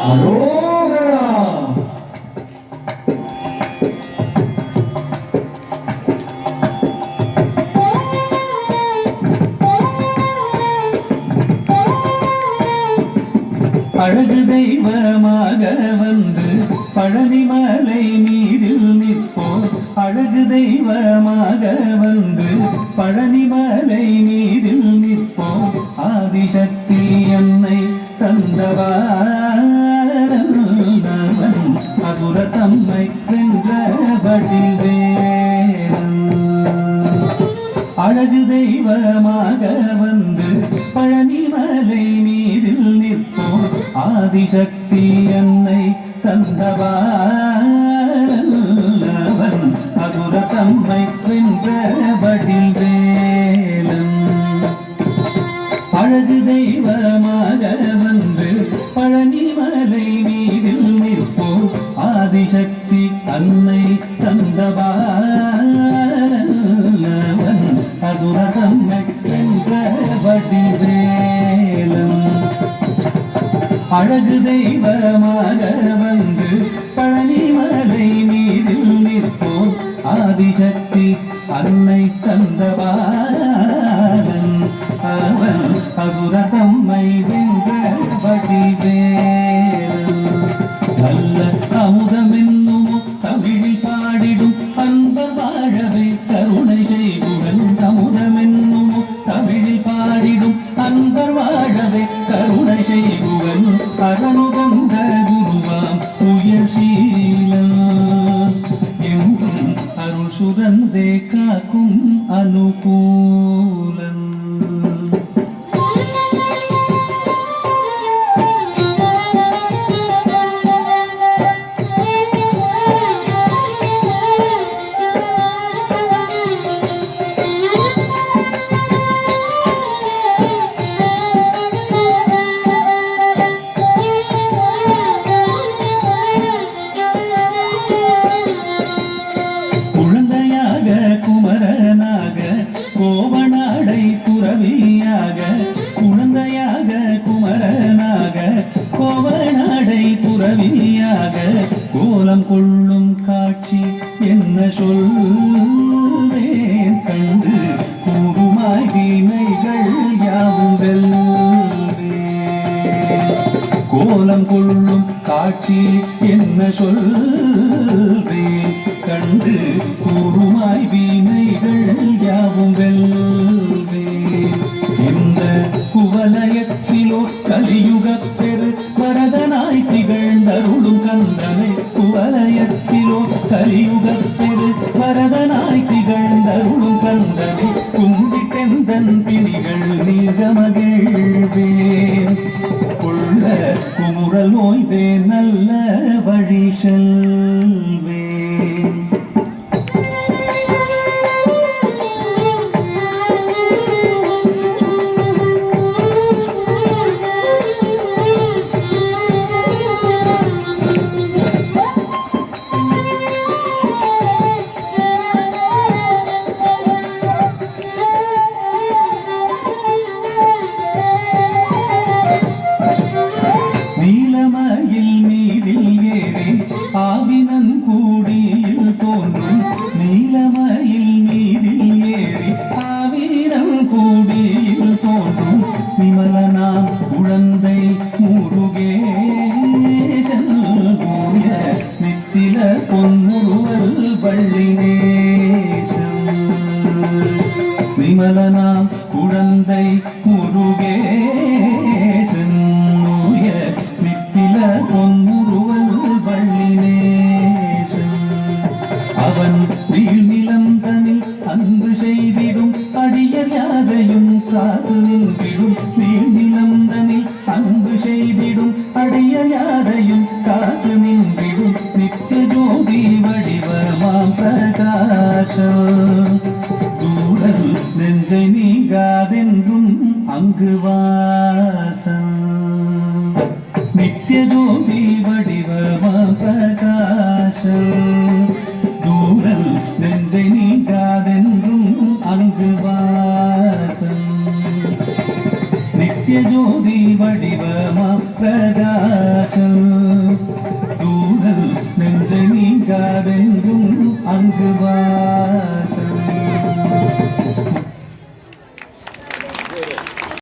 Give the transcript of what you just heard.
அரோகரா. அழகு தெய்வமாக வந்து பழனிமலை மீதில் நிற்போம். அழகு தெய்வமாக வந்து பழனிமலை மீதில் நிற்போம். ஆதிசக்தி என்னை தந்தவாரன் அசுர தம்மை வென்ற வடிவேலன். அழகு தெய்வமாக வந்து பழனிமலை மீதில் நிற்போம். ஆதிசக்தி என்னை தந்தவாரன் அசுர தம்மை வென்ற வடிவேலன். அழகு தெய்வமாக வந்து பழனிமலை மீதில் நிற்போம். ஆதிசக்தி அன்னை தந்தவாரன் அசுர தம்மை வென்ற வடிவேலன். அழகு தெய்வமாக வந்து பழனிமலை மீதில் நிற்போம். ஆதிசக்தி அன்னை தந்தவாரன் அவன் அசுர தம்மை வென்ற வடிவேலன். நல்ல அமுதமென்னும் தமிழில் பாடிடும் அன்பர் வாழவே கருணை செய்குவன். அமுதமென்னும் தமிழில் பாடிடும் அன்பர் வாழவே கருணை செய்குவன். அரணுகந்த குருவாம் உயர்சீலன் என்றும் அருள் சுரந்தே காக்கும் அனுகூலன். குமரனாக கோவனாடை துறவியாக குழந்தையாக குமரனாக கோவனாடை துறவியாக கோலம் கொள்ளும் காட்சி என்ன சொல்வேன் கண்டு கூறுமாய் வீணைகள் யாவும் வெல்வேன். கோலம் கொள்ளும் காட்சி என்ன சொல்வேன் கண்டு கூறுமாய் வீணைகள் யாவும் வெல்வேன். இந்த குவலயத்திலோ கலியுகப் பெரு வரதனாய் திகழ்ந்தருளும் கந்தனை. குவலயத்திலோ கலியுகப் பெரு வரதனாய் திகழ்ந்தருளும் கந்தனை. கும்பிட்டெந்தன் பிணிகள் நீங்க மகிழ்வேன். கொள்ள குமுறல் ஓய்வே நல்ல வழி செல்வேன். நீலமயில் மீதில் ஏறி ஆவினன் கூடியில் தோன்றும். நீலமயில் மீதில் ஏறி ஆவினன் கூடியில் தோன்றும். விமலனாம் குழந்தை முருகேசன் கூய நித்தில பொன்முருவல் வள்ளினேசன். விமலனாம் குழந்தை முருகேசன் பொன்முருவல் வள்ளினேசன். அவன் வீழ்நிலந்தனில் அன்பு செய்திடும் அடியர் யாரையும் காத்து நின்றிடும். வீழ்நிலந்தனில் அன்பு செய்திடும் அடியர் யாரையும் காத்து நின்றிடும். நித்திய ஜோதி வடிவமாம் பிரகாசம் தூரல் நெஞ்சை நீங்காதென்றும் அங்கு வாசம். நித்திய ஜோதி வடிவமா பிரகாசம் தூரல் நெஞ்சை நீங்காதென்றும் அங்கு வாசம். நித்திய ஜோதி வடிவமா பிரகாசம் நீங்காதென்றும் அங்கு வா